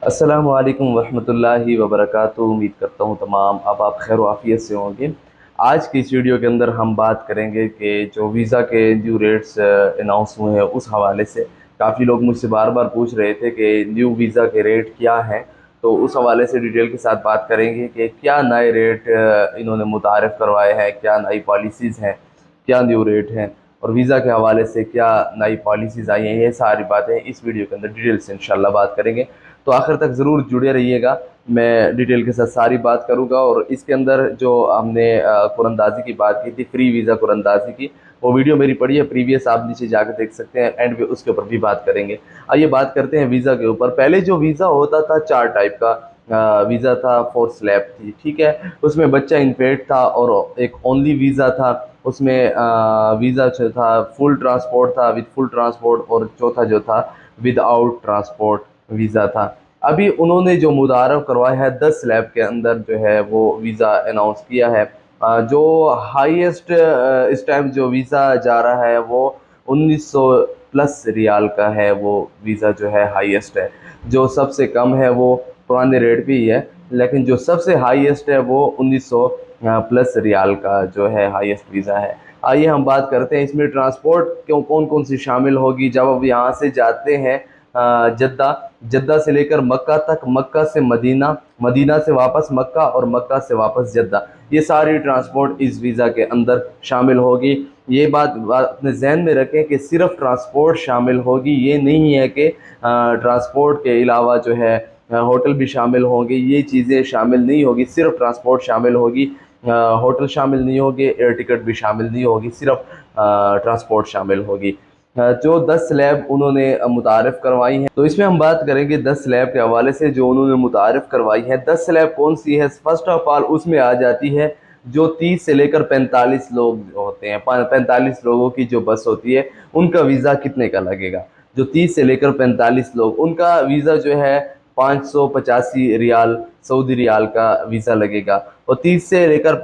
अस्सलामु अलैकुम वरहमतुल्लाहि वबरकातुहू। उम्मीद करता हूँ तमाम अब आप खैर आफियत से होंगे। आज की इस वीडियो के अंदर हम बात करेंगे कि जो वीज़ा के न्यू रेट्स अनाउंस हुए हैं उस हवाले से। काफ़ी लोग मुझसे बार बार पूछ रहे थे कि न्यू वीज़ा के रेट क्या हैं, तो उस हवाले से डिटेल के साथ बात करेंगे कि क्या नए रेट इन्होंने मुतारफ़ करवाए हैं, क्या नई पॉलिसीज़ हैं, क्या न्यू रेट हैं, और वीज़ा के हवाले से क्या नई पॉलिसीज़ आई हैं। ये सारी बातें इस वीडियो के अंदर डिटेल से इंशाल्लाह बात करेंगे, तो आखिर तक ज़रूर जुड़े रहिएगा। मैं डिटेल के साथ सारी बात करूंगा। और इसके अंदर जो हमने कुरंदाजी की बात की थी, फ्री वीज़ा कुरंदाजी की, वो वीडियो मेरी पड़ी है प्रीवियस, आप नीचे जाकर देख सकते हैं। एंड पे उसके ऊपर भी बात करेंगे। आइए बात करते हैं वीज़ा के ऊपर। पहले जो वीज़ा होता था चार टाइप का वीज़ा था। फोर स्लैब थी, ठीक है, उसमें बच्चा इनपेड था, और एक ओनली वीज़ा था, उसमें वीज़ा जो था फुल ट्रांसपोर्ट था, विद फुल ट्रांसपोर्ट, और चौथा जो था विदाउट ट्रांसपोर्ट वीज़ा था। अभी उन्होंने जो मुतारफ़ करवाया है 10 स्लैब के अंदर जो है वो वीज़ा अनाउंस किया है। जो हाईएस्ट इस टाइम जो वीज़ा जा रहा है वो 1900 प्लस रियाल का है। वो वीज़ा जो है हाईएस्ट है। जो सबसे कम है वो पुराने रेट पे ही है, लेकिन जो सबसे हाईएस्ट है वो 1900 प्लस रियाल का जो है हाईएस्ट वीज़ा है। आइए हम बात करते हैं इसमें ट्रांसपोर्ट क्यों कौन कौन सी शामिल होगी। जब अब यहाँ से जाते हैं जद्दा, जद्दा से लेकर मक्का तक, मक्का से मदीना, मदीना से वापस मक्का, और मक्का से वापस जद्दा, ये सारी ट्रांसपोर्ट इस वीज़ा के अंदर शामिल होगी। ये बात अपने जहन में रखें कि सिर्फ ट्रांसपोर्ट शामिल होगी, ये नहीं है कि ट्रांसपोर्ट के अलावा जो है होटल भी शामिल होंगे। ये चीज़ें शामिल नहीं होगी, सिर्फ ट्रांसपोर्ट शामिल होगी। होटल शामिल नहीं होगी, एयर टिकट भी शामिल नहीं होगी, सिर्फ ट्रांसपोर्ट शामिल होगी। जो 10 स्लैब उन्होंने मुतारफ़ करवाई हैं, तो इसमें हम बात करेंगे 10 स्लैब के हवाले से जो उन्होंने मुतारफ़ करवाई है। 10 स्लैब कौन सी है? फर्स्ट ऑफ ऑल उसमें आ जाती है जो 30 से लेकर 45 लोग होते हैं, 45 लोगों की जो बस होती है, उनका वीज़ा कितने का लगेगा? जो 30 से लेकर 45 लोग, उनका वीज़ा जो है 585 रियाल, सऊदी रियाल का वीज़ा लगेगा। और 30 से लेकर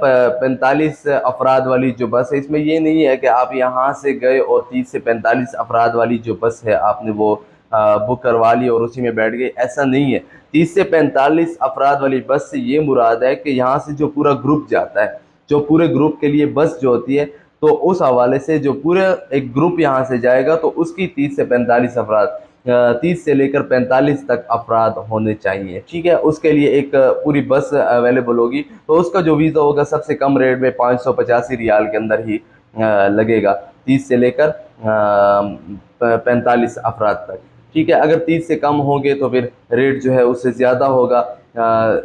45 अफराद वाली जो बस है, इसमें ये नहीं है कि आप यहाँ से गए और 30 से 45 अफराद वाली जो बस है आपने वो बुक करवा ली और उसी में बैठ गए, ऐसा नहीं है। 30 से 45 अफराद वाली बस से ये मुराद है कि यहाँ से जो पूरा ग्रुप जाता है, जो पूरे ग्रुप के लिए बस जो होती है, तो उस हवाले से जो पूरा एक ग्रुप यहाँ से जाएगा तो उसकी 30 से 45 अफराद, 30 से लेकर 45 तक अफराद होने चाहिए, ठीक है। उसके लिए एक पूरी बस अवेलेबल होगी, तो उसका जो वीज़ा होगा सबसे कम रेट में 585 रियाल के अंदर ही लगेगा, 30 से लेकर 45 अफराद तक, ठीक है। अगर 30 से कम होंगे तो फिर रेट जो है उससे ज़्यादा होगा।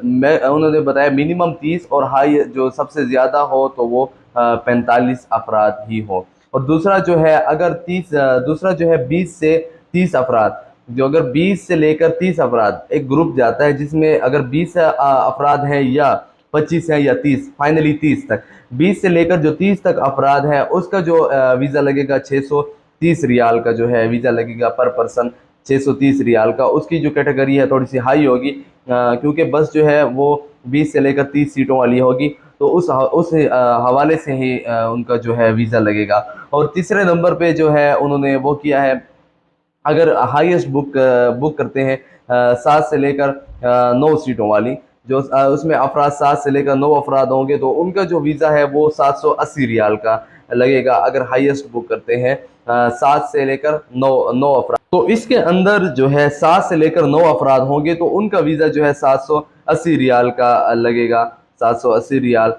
मैं उन्होंने बताया मिनिमम 30, और हाई जो सबसे ज़्यादा हो तो वो 45 अफराद ही हो। और दूसरा जो है अगर 30, दूसरा जो है 20 से 30 अफराद, जो अगर 20 से लेकर 30 अफराद एक ग्रुप जाता है, जिसमें अगर 20 अफराद हैं या 25 हैं या 30, फाइनली 30 तक, 20 से लेकर जो 30 तक अफराद है उसका जो वीज़ा लगेगा 630 रियाल का जो है वीज़ा लगेगा पर पर्सन, 630 रियाल का। उसकी जो कैटेगरी है थोड़ी सी हाई होगी, क्योंकि बस जो है वो 20 से लेकर 30 सीटों वाली होगी, तो उस हवाले से ही उनका जो है वीज़ा लगेगा। और तीसरे नंबर पे जो है उन्होंने वो किया है, अगर हाईएस्ट बुक करते हैं 7 से लेकर 9 सीटों वाली, जो उसमें अफराद 7 से लेकर 9 अफराद होंगे, तो उनका जो वीज़ा है वो 780 रियाल का लगेगा। अगर हाईएस्ट बुक करते हैं 7 से लेकर 9 अफराद, तो इसके अंदर जो है 7 से लेकर 9 अफराद होंगे, तो उनका वीज़ा जो है 780 रियाल का लगेगा। 780 रियाल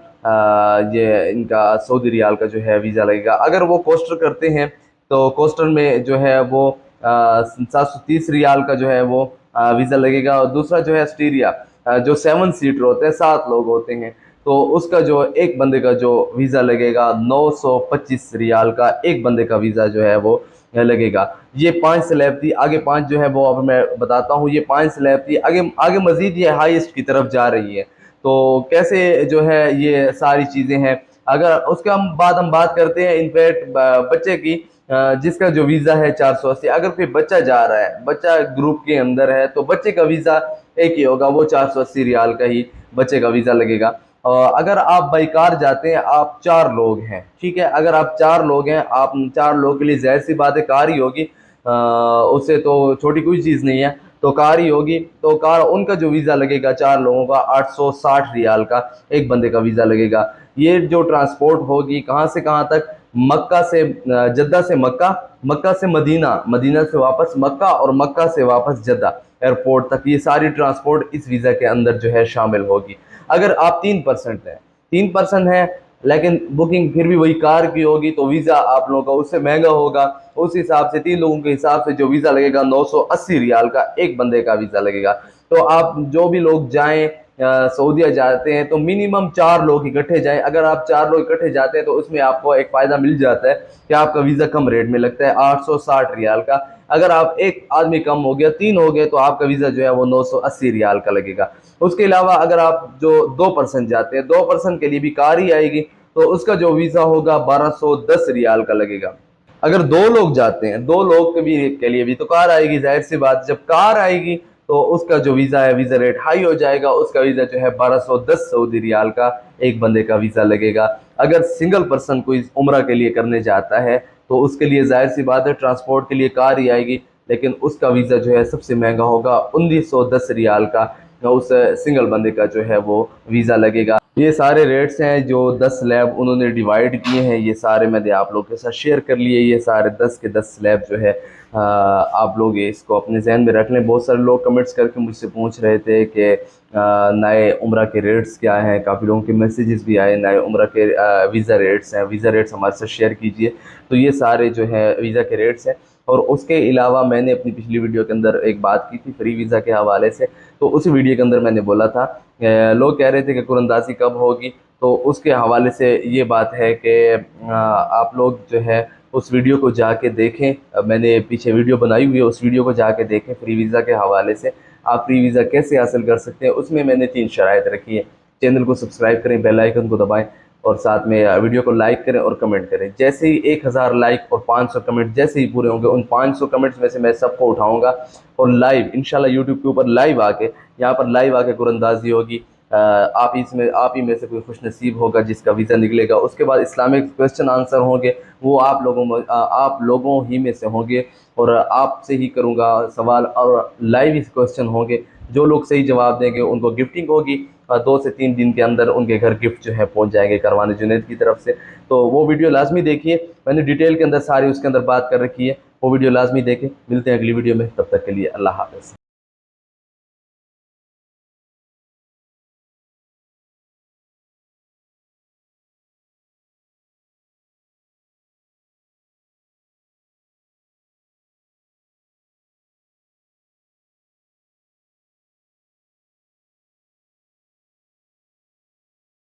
ये इनका सऊदी रियाल का जो है वीज़ा लगेगा। अगर वो कोस्टर करते हैं तो कोस्टर में जो है वो 730 रियाल का जो है वो वीज़ा लगेगा। और दूसरा जो है स्टीरिया, जो 7 सीटर होते हैं, 7 लोग होते हैं, तो उसका जो एक बंदे का जो वीज़ा लगेगा 925 रियाल का एक बंदे का वीज़ा जो है वो लगेगा। ये 5 स्लैब थी। आगे 5 जो है वो अब मैं बताता हूँ। ये 5 स्लैब थी, आगे आगे मज़ीद ये हाईएस्ट की तरफ जा रही है। तो कैसे जो है ये सारी चीज़ें हैं। अगर उसके हम बात करते हैं इनफैक्ट बच्चे की, जिसका जो वीज़ा है 480, अगर कोई बच्चा जा रहा है, बच्चा ग्रुप के अंदर है, तो बच्चे का वीज़ा एक ही होगा, वो 480 रियाल का ही बच्चे का वीज़ा लगेगा। अगर आप बाई कार जाते हैं, आप 4 लोग हैं, ठीक है, अगर आप 4 लोग हैं, आप 4 लोगों के लिए जाहिर सी बात है कार ही होगी, उससे तो छोटी कोई चीज़ नहीं है। तो कार ही होगी, तो कार उनका जो वीज़ा लगेगा 4 लोगों का 860 रियाल का एक बंदे का वीज़ा लगेगा। ये जो ट्रांसपोर्ट होगी कहाँ से कहाँ तक, मक्का से जद्दा से मक्का, मक्का से मदीना, मदीना से वापस मक्का और मक्का से वापस जद्दा एयरपोर्ट तक, ये सारी ट्रांसपोर्ट इस वीज़ा के अंदर जो है शामिल होगी। अगर आप 3% हैं, 3% है लेकिन बुकिंग फिर भी वही कार की होगी तो वीज़ा आप लोगों का उससे महंगा होगा। उस हिसाब से 3 लोगों के हिसाब से जो वीज़ा लगेगा 980 रियाल का एक बंदे का वीज़ा लगेगा। तो आप जो भी लोग जाएं सऊदीया जाते हैं तो मिनिमम 4 लोग इकट्ठे जाएं। अगर आप 4 लोग इकट्ठे जाते हैं तो उसमें आपको एक फ़ायदा मिल जाता है कि आपका वीज़ा कम रेट में लगता है 860 रियाल का। अगर आप एक आदमी कम हो गया, 3 हो गए, तो आपका वीज़ा जो है वो 980 रियाल का लगेगा। उसके अलावा अगर आप जो 2% जाते हैं, 2% के लिए भी कार ही आएगी तो उसका जो वीज़ा होगा 1210 रियाल का लगेगा। अगर 2 लोग जाते हैं, 2 लोग के लिए भी तो कार आएगी, जाहिर सी बात, जब कार आएगी तो उसका जो वीज़ा है वीज़ा रेट हाई हो जाएगा, उसका वीज़ा जो है 1210 सऊदी रियाल का एक बंदे का वीज़ा लगेगा। अगर सिंगल पर्सन कोई उम्रा के लिए करने जाता है तो उसके लिए जाहिर सी बात है ट्रांसपोर्ट के लिए कार ही आएगी, लेकिन उसका वीज़ा जो है सबसे महंगा होगा 1910 रियाल का, उस सिंगल बंदे का जो है वो वीज़ा लगेगा। ये सारे रेट्स हैं जो 10 स्लैब उन्होंने डिवाइड किए हैं, ये सारे मैंने आप लोगों के साथ शेयर कर लिए। ये सारे 10 के 10 स्लैब जो है आप लोग इसको अपने जहन में रख लें। बहुत सारे लोग कमेंट्स करके मुझसे पूछ रहे थे कि नए उम्रा के रेट्स क्या हैं, काफ़ी लोगों के मैसेजेस भी आए नए उम्रा के वीज़ा रेट्स हैं, वीज़ा रेट्स हमारे साथ शेयर कीजिए। तो ये सारे जो है वीज़ा के रेट्स हैं। और उसके अलावा मैंने अपनी पिछली वीडियो के अंदर एक बात की थी फ्री वीज़ा के हवाले से, तो उस वीडियो के अंदर मैंने बोला था लोग कह रहे थे कि कुरंदाजी कब होगी, तो उसके हवाले से ये बात है कि आप लोग जो है उस वीडियो को जाके देखें। मैंने पीछे वीडियो बनाई हुई है, उस वीडियो को जाके देखें फ्री वीज़ा के हवाले से आप फ्री वीज़ा कैसे हासिल कर सकते हैं। उसमें मैंने 3 शराइत रखी है। चैनल को सब्सक्राइब करें, बेल आइकन को दबाएं और साथ में वीडियो को लाइक करें और कमेंट करें। जैसे ही 1000 लाइक और 500 कमेंट जैसे ही पूरे होंगे, उन 500 कमेंट्स में से मैं सबको उठाऊंगा और लाइव इंशाल्लाह यूट्यूब के ऊपर लाइव आके, यहाँ पर लाइव आके कुरंदाजी होगी। आप ही में से कोई खुश नसीब होगा जिसका वीज़ा निकलेगा। उसके बाद इस्लामिक क्वेश्चन आंसर होंगे, वो आप लोगों ही में से होंगे और आपसे ही करूँगा सवाल और लाइव इस क्वेश्चन होंगे। जो लोग सही जवाब देंगे उनको गिफ्टिंग होगी, 2 से 3 दिन के अंदर उनके घर गिफ्ट जो है पहुंच जाएंगे करवाने जुनैद की तरफ से। तो वो वीडियो लाजमी देखिए, मैंने डिटेल के अंदर सारी उसके अंदर बात कर रखी है, वो वीडियो लाजमी देखें। मिलते हैं अगली वीडियो में, तब तक के लिए अल्लाह हाफ़िज़।